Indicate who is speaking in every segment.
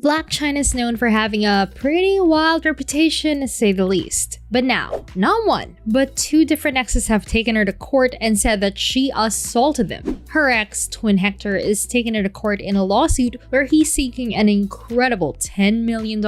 Speaker 1: Blac Chyna is known for having a pretty wild reputation, to say the least. But now, not one, but two different exes have taken her to court and said that she assaulted them. Her ex, Twin Hector, is taking her to court in a lawsuit where he's seeking an incredible $10 million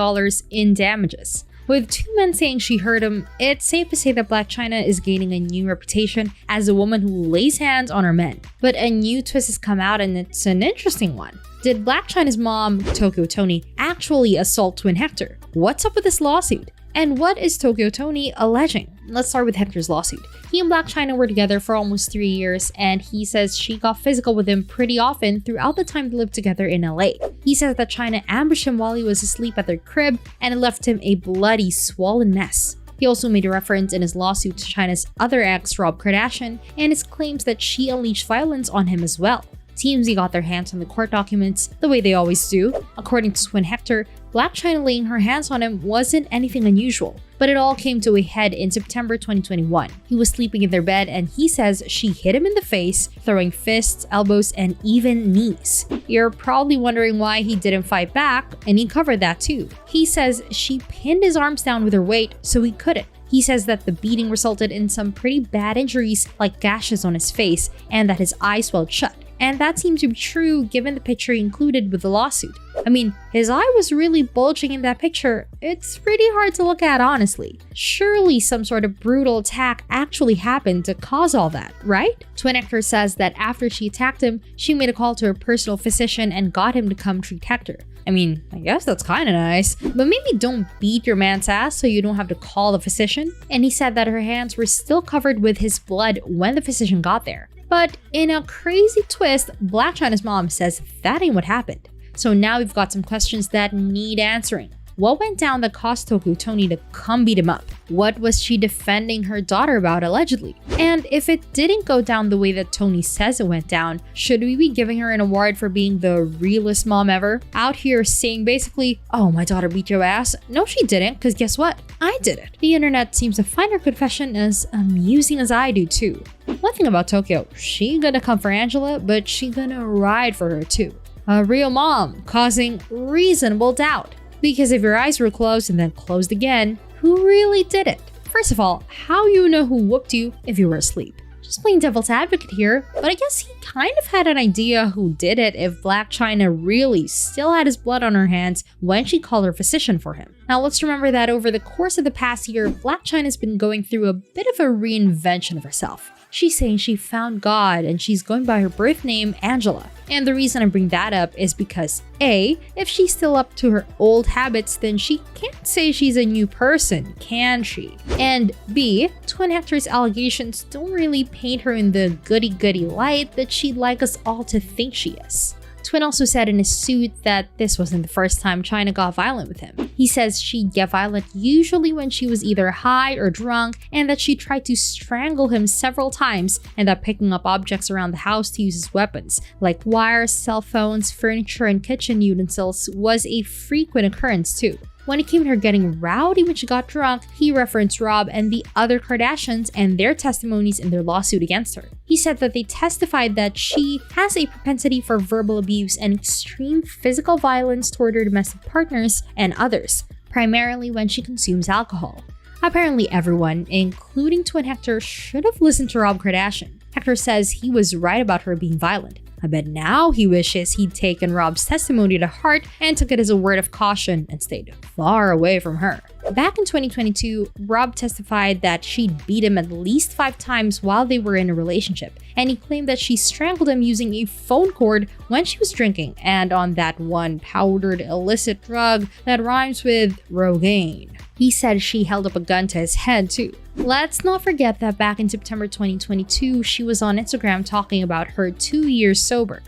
Speaker 1: in damages. With two men saying she hurt him, it's safe to say that Blac Chyna is gaining a new reputation as a woman who lays hands on her men. But a new twist has come out, and it's an interesting one. Did Blac Chyna's mom, Tokyo Toni, actually assault Twin Hector? What's up with this lawsuit? And what is Tokyo Toni alleging? Let's start with Hector's lawsuit. He and Blac Chyna were together for almost 3 years, and he says she got physical with him pretty often throughout the time they lived together in LA. He says that Chyna ambushed him while he was asleep at their crib, and it left him a bloody, swollen mess. He also made a reference in his lawsuit to Chyna's other ex, Rob Kardashian, and his claims that she unleashed violence on him as well. TMZ got their hands on the court documents the way they always do. According to Twin Hector, Blac Chyna laying her hands on him wasn't anything unusual, but it all came to a head in September 2021. He was sleeping in their bed and he says she hit him in the face, throwing fists, elbows, and even knees. You're probably wondering why he didn't fight back, and he covered that too. He says she pinned his arms down with her weight so he couldn't. He says that the beating resulted in some pretty bad injuries like gashes on his face and that his eyes swelled shut. And that seems to be true given the picture he included with the lawsuit. I mean, his eye was really bulging in that picture. It's pretty hard to look at, honestly. Surely some sort of brutal attack actually happened to cause all that, right? Twin Hector says that after she attacked him, she made a call to her personal physician and got him to come treat Hector. I mean, I guess that's kinda nice, but maybe don't beat your man's ass so you don't have to call the physician. And he said that her hands were still covered with his blood when the physician got there. But in a crazy twist, Blac Chyna's mom says that ain't what happened. So now we've got some questions that need answering. What went down that caused Tokyo Toni to come beat him up? What was she defending her daughter about allegedly? And if it didn't go down the way that Toni says it went down, should we be giving her an award for being the realest mom ever? Out here saying basically, oh, my daughter beat your ass. No, she didn't, because guess what? I did it. The internet seems to find her confession as amusing as I do too. One thing about Tokyo, she gonna come for Angela, but she gonna ride for her too. A real mom, causing reasonable doubt. Because if your eyes were closed and then closed again, who really did it? First of all, how you know who whooped you if you were asleep? Just playing devil's advocate here, but I guess he kind of had an idea who did it if Blac Chyna really still had his blood on her hands when she called her physician for him. Now let's remember that over the course of the past year, Blac Chyna's been going through a bit of a reinvention of herself. She's saying she found God and she's going by her birth name, Angela. And the reason I bring that up is because A, if she's still up to her old habits, then she can't say she's a new person, can she? And B, Twin Hector's allegations don't really paint her in the goody-goody light that she'd like us all to think she is. Twin also said in his suit that this wasn't the first time Chyna got violent with him. He says she'd get violent usually when she was either high or drunk, and that she tried to strangle him several times, and that picking up objects around the house to use as weapons, like wires, cell phones, furniture, and kitchen utensils, was a frequent occurrence too. When it came to her getting rowdy when she got drunk, he referenced Rob and the other Kardashians and their testimonies in their lawsuit against her. He said that they testified that she has a propensity for verbal abuse and extreme physical violence toward her domestic partners and others, primarily when she consumes alcohol. Apparently everyone, including Twin Hector, should have listened to Rob Kardashian. Hector says he was right about her being violent. I bet now he wishes he'd taken Rob's testimony to heart and took it as a word of caution and stayed far away from her. Back in 2022, Rob testified that she'd beat him at least 5 times while they were in a relationship, and he claimed that she strangled him using a phone cord when she was drinking and on that one powdered illicit drug that rhymes with Rogaine. He said she held up a gun to his head too. Let's not forget that back in September 2022, she was on Instagram talking about her 2 years sober.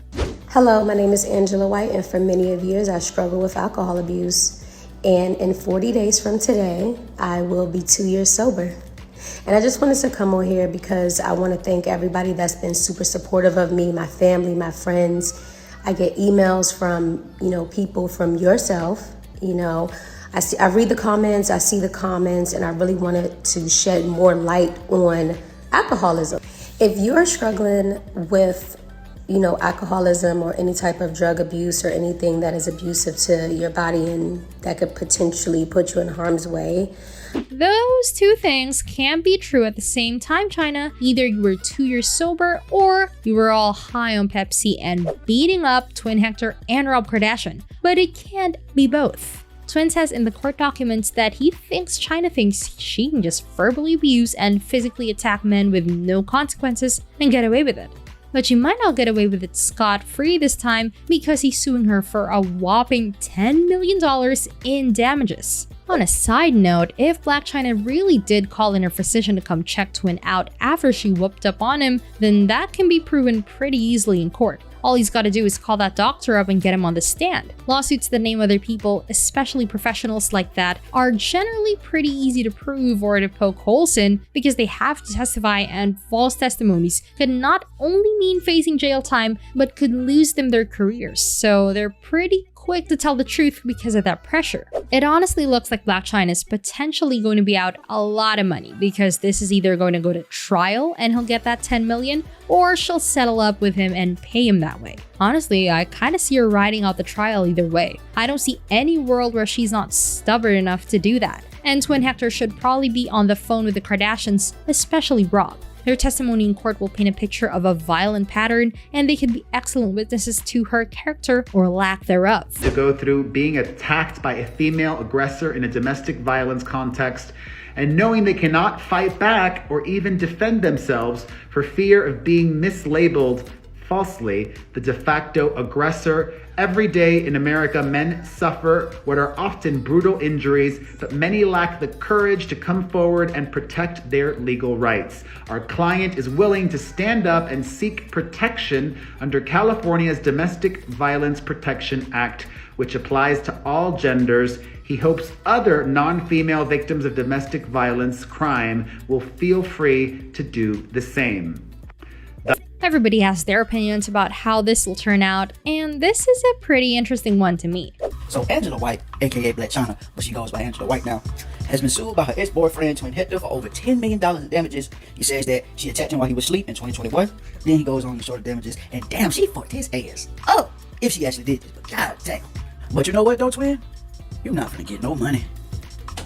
Speaker 2: Hello, my name is Angela White, and for many of years I struggled with alcohol abuse. And in 40 days from today, I will be 2 years sober. And I just wanted to come on here because I want to thank everybody that's been super supportive of me, my family, my friends. I get emails from, people from yourself, I read the comments, I see the comments, and I really wanted to shed more light on alcoholism. If you're struggling with alcoholism or any type of drug abuse or anything that is abusive to your body and that could potentially put you in harm's way.
Speaker 1: Those two things can't be true at the same time, Chyna. Either you were 2 years sober or you were all high on Pepsi and beating up Twin Hector and Rob Kardashian. But it can't be both. Twin says in the court documents that he thinks Chyna thinks she can just verbally abuse and physically attack men with no consequences and get away with it. But she might not get away with it scot-free this time because he's suing her for a whopping $10 million in damages. On a side note, if Blac Chyna really did call in her physician to come check Twin out after she whooped up on him, then that can be proven pretty easily in court. All he's got to do is call that doctor up and get him on the stand. Lawsuits that name other people, especially professionals like that, are generally pretty easy to prove or to poke holes in because they have to testify, and false testimonies could not only mean facing jail time, but could lose them their careers. So they're pretty quick to tell the truth because of that pressure. It honestly looks like Blac Chyna is potentially going to be out a lot of money because this is either going to go to trial and he'll get that 10 million, or she'll settle up with him and pay him that way. Honestly, I kind of see her riding out the trial either way. I don't see any world where she's not stubborn enough to do that. And Twin Hector should probably be on the phone with the Kardashians, especially Rob. Their testimony in court will paint a picture of a violent pattern, and they could be excellent witnesses to her character or lack thereof.
Speaker 3: To go through being attacked by a female aggressor in a domestic violence context and knowing they cannot fight back or even defend themselves for fear of being mislabeled falsely the de facto aggressor. Every day in America, men suffer what are often brutal injuries, but many lack the courage to come forward and protect their legal rights. Our client is willing to stand up and seek protection under California's Domestic Violence Protection Act, which applies to all genders. He hopes other non-female victims of domestic violence crime will feel free to do the same.
Speaker 1: Everybody has their opinions about how this will turn out, and this is a pretty interesting one to me.
Speaker 4: So Angela White, aka Blac Chyna, but she goes by Angela White now, has been sued by her ex-boyfriend Twin Hector for over $10 million in damages. He says that she attacked him while he was asleep in 2021. Then he goes on to show the damages, and damn, she fucked his ass up if she actually did this, but god damn. But you know what though, Twin? You're not finna get no money.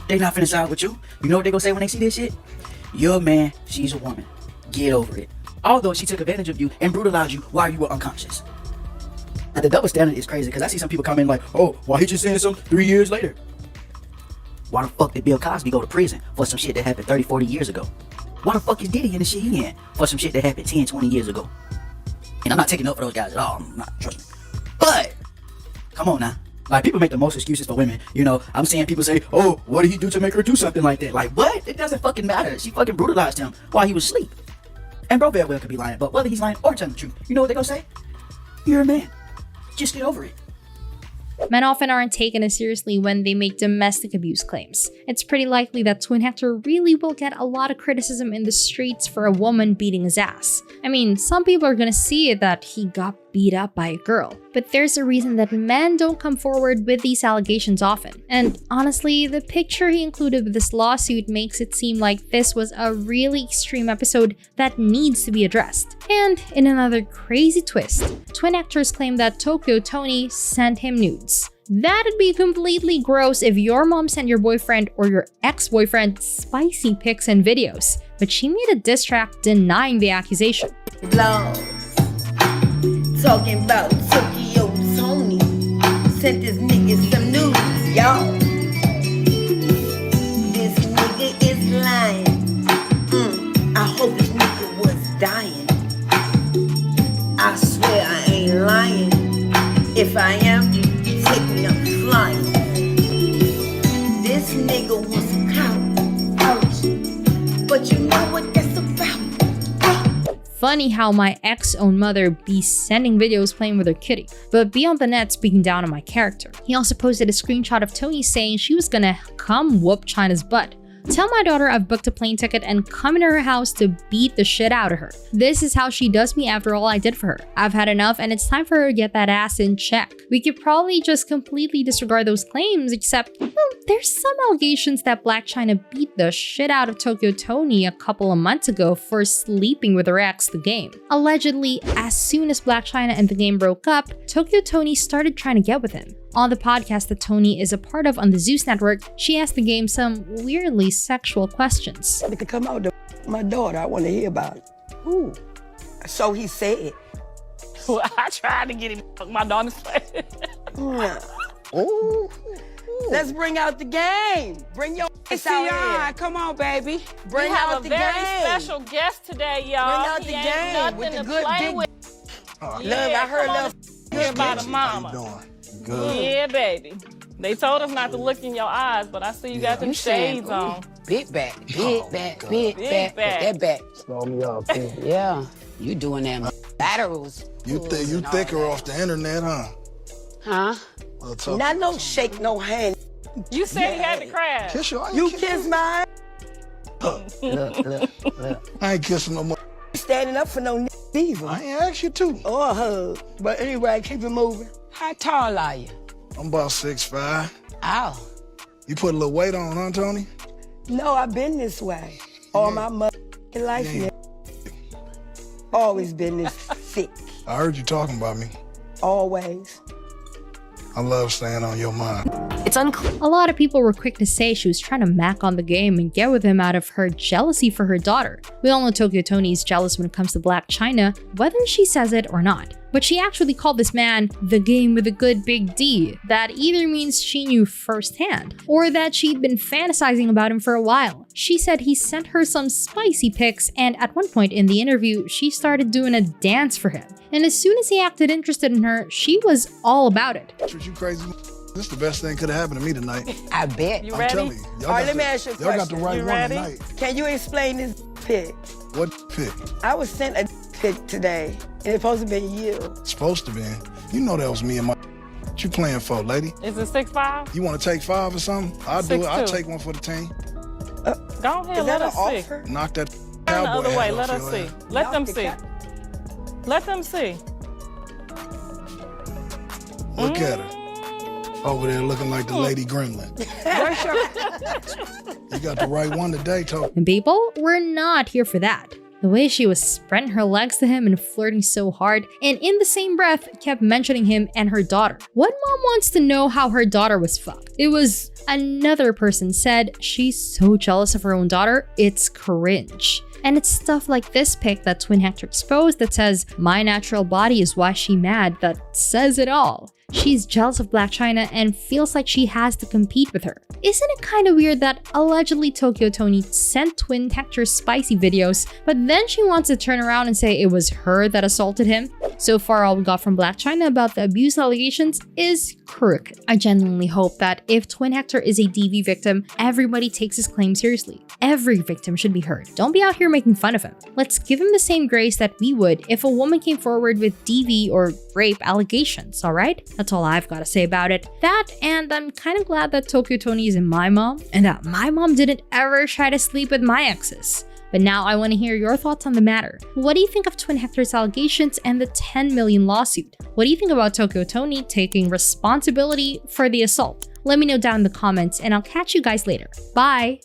Speaker 4: They not finna side with you. You know what they gonna say when they see this shit? You're a man, she's a woman. Get over it. Although she took advantage of you and brutalized you while you were unconscious. Now, the double standard is crazy because I see some people come in like, oh, why he just saying something 3 years later? Why the fuck did Bill Cosby go to prison for some shit that happened 30, 40 years ago? Why the fuck is Diddy in the shit he in for some shit that happened 10, 20 years ago? And I'm not taking up for those guys at all. I'm not, trust me. But, come on now. Like, people make the most excuses for women. You know, I'm seeing people say, oh, what did he do to make her do something like that? Like, what? It doesn't fucking matter. She fucking brutalized him while he was asleep. And bro very well could be lying, but whether he's lying or telling the truth, you know what they gonna say? You're a man. Just get over it.
Speaker 1: Men often aren't taken as seriously when they make domestic abuse claims. It's pretty likely that Twin Hector really will get a lot of criticism in the streets for a woman beating his ass. I mean, some people are gonna see it that he got beat up by a girl, but there's a reason that men don't come forward with these allegations often. And honestly, the picture he included with this lawsuit makes it seem like this was a really extreme episode that needs to be addressed. And in another crazy twist, Twin Hector's claim that Tokyo Toni sent him nudes. That'd be completely gross if your mom sent your boyfriend or your ex-boyfriend spicy pics and videos, but she made a diss track denying the accusation.
Speaker 5: Talking about Tokyo Toni sent this nigga some news, y'all. This nigga is lying. I hope this nigga was dying. I swear I ain't lying. If I am, take me up flying. This nigga was couch, but you know what that's about.
Speaker 1: Funny how my ex-own mother be sending videos playing with her kitty, but be on the net speaking down on my character. He also posted a screenshot of Toni saying she was gonna come whoop Chyna's butt. Tell my daughter I've booked a plane ticket and come into her house to beat the shit out of her. This is how she does me after all I did for her. I've had enough and it's time for her to get that ass in check. We could probably just completely disregard those claims, except, well, there's some allegations that Blac Chyna beat the shit out of Tokyo Toni a couple of months ago for sleeping with her ex, The Game. Allegedly, as soon as Blac Chyna and The Game broke up, Tokyo Toni started trying to get with him. On the podcast that Toni is a part of on the Zeus Network, she asked The Game some weirdly sexual questions.
Speaker 6: They could come out to my daughter. I want to hear about it. Ooh. So he said.
Speaker 7: Well, I tried to get him to my daughter's place.
Speaker 6: Ooh. Let's bring out The Game. Bring your ass out here.
Speaker 7: Come on, baby.
Speaker 6: Bring
Speaker 7: we have
Speaker 6: out
Speaker 7: a
Speaker 6: The
Speaker 7: very
Speaker 6: Game.
Speaker 7: special guest today, y'all.
Speaker 6: Bring out
Speaker 7: He
Speaker 6: The
Speaker 7: ain't
Speaker 6: Game
Speaker 7: nothing
Speaker 6: with the
Speaker 7: to
Speaker 6: good
Speaker 7: play
Speaker 6: big.
Speaker 7: with.
Speaker 6: Love, I heard love.
Speaker 7: Hear about a mama.
Speaker 8: How you doing? Good.
Speaker 7: Yeah, baby. They told us not to look in your eyes, but I see you got them
Speaker 6: You saying,
Speaker 7: shades on.
Speaker 6: Big back, big
Speaker 8: Oh,
Speaker 6: back,
Speaker 8: God.
Speaker 6: big
Speaker 7: Big
Speaker 6: back.
Speaker 7: back.
Speaker 6: That back.
Speaker 8: Slow me up, too.
Speaker 6: Yeah, you doing that laterals.
Speaker 8: You thicker off the internet, huh?
Speaker 6: Huh?
Speaker 8: Well, talk
Speaker 6: Not
Speaker 8: to
Speaker 6: no
Speaker 8: me.
Speaker 6: shake, no hand.
Speaker 7: You said he had to crash.
Speaker 8: Kiss your.
Speaker 6: You kiss mine. Look.
Speaker 8: I ain't kissing no more.
Speaker 6: Standing up for no either.
Speaker 8: I ain't asked you to.
Speaker 6: Or a hug. But anyway, keep it moving. How tall are you?
Speaker 8: I'm about 6'5".
Speaker 6: Ow.
Speaker 8: You put a little weight on, huh, Tony?
Speaker 6: No, I've been this way. All my motherfucking life,
Speaker 8: Yeah.
Speaker 6: nigga. Always been this thick.
Speaker 8: I heard you talking about me.
Speaker 6: Always.
Speaker 8: I love staying on your mind.
Speaker 1: It's unclear. A lot of people were quick to say she was trying to mac on The Game and get with him out of her jealousy for her daughter. We all know Tokyo Toni is jealous when it comes to Blac Chyna, whether she says it or not. But she actually called this man The Game with a good big D. That either means she knew firsthand, or that she'd been fantasizing about him for a while. She said he sent her some spicy pics, and at one point in the interview, she started doing a dance for him. And as soon as he acted interested in her, she was all about it.
Speaker 8: Treat you crazy. This is the best thing could have happened to me tonight.
Speaker 6: I bet.
Speaker 7: You
Speaker 8: I'm
Speaker 7: ready?
Speaker 8: telling you. Y'all
Speaker 6: All right,
Speaker 8: got
Speaker 6: let me
Speaker 8: the-
Speaker 6: ask you a
Speaker 8: Y'all got the
Speaker 6: question.
Speaker 8: right
Speaker 7: You
Speaker 8: one
Speaker 7: ready?
Speaker 8: tonight.
Speaker 6: Can you explain this pic?
Speaker 8: What pick?
Speaker 6: I was sent a pic today, and it's supposed to be you.
Speaker 8: Supposed to be. You know that was me and my. What you playing for, lady?
Speaker 7: Is it 6'5"?
Speaker 8: You want to take 5 or something? I'll do it. I'll
Speaker 7: 6'2".
Speaker 8: take one for the team.
Speaker 7: Go ahead,
Speaker 6: Is
Speaker 7: let
Speaker 6: that an
Speaker 7: us see.
Speaker 6: offer?
Speaker 8: Knock that
Speaker 7: Turn the
Speaker 8: cowboy
Speaker 7: other
Speaker 8: hat
Speaker 7: way,
Speaker 8: off
Speaker 7: let us
Speaker 8: your
Speaker 7: see.
Speaker 8: ass.
Speaker 7: Let
Speaker 6: Y'all
Speaker 7: them
Speaker 6: can
Speaker 7: see.
Speaker 6: cut.
Speaker 7: Let them see.
Speaker 8: Look at her. Over there looking like the Lady Gremlin. You got the right one today, Toby.
Speaker 1: And people, we're not here for that. The way she was spreading her legs to him and flirting so hard, and in the same breath kept mentioning him and her daughter. What mom wants to know how her daughter was fucked? It was another person said she's so jealous of her own daughter, it's cringe. And it's stuff like this pic that Twin Hector exposed that says, "My natural body is why she mad," that says it all. She's jealous of Blac Chyna and feels like she has to compete with her. Isn't it kind of weird that allegedly Tokyo Toni sent Twin Hector spicy videos, but then she wants to turn around and say it was her that assaulted him? So far, all we got from Blac Chyna about the abuse allegations is crooked. I genuinely hope that if Twin Hector is a DV victim, everybody takes his claim seriously. Every victim should be heard. Don't be out here making fun of him. Let's give him the same grace that we would if a woman came forward with DV or rape allegations, alright? That's all I've got to say about it. That, and I'm kind of glad that Tokyo Toni isn't my mom, and that my mom didn't ever try to sleep with my exes. But now I want to hear your thoughts on the matter. What do you think of Twin Hector's allegations and the 10 million lawsuit? What do you think about Tokyo Toni taking responsibility for the assault? Let me know down in the comments, and I'll catch you guys later. Bye!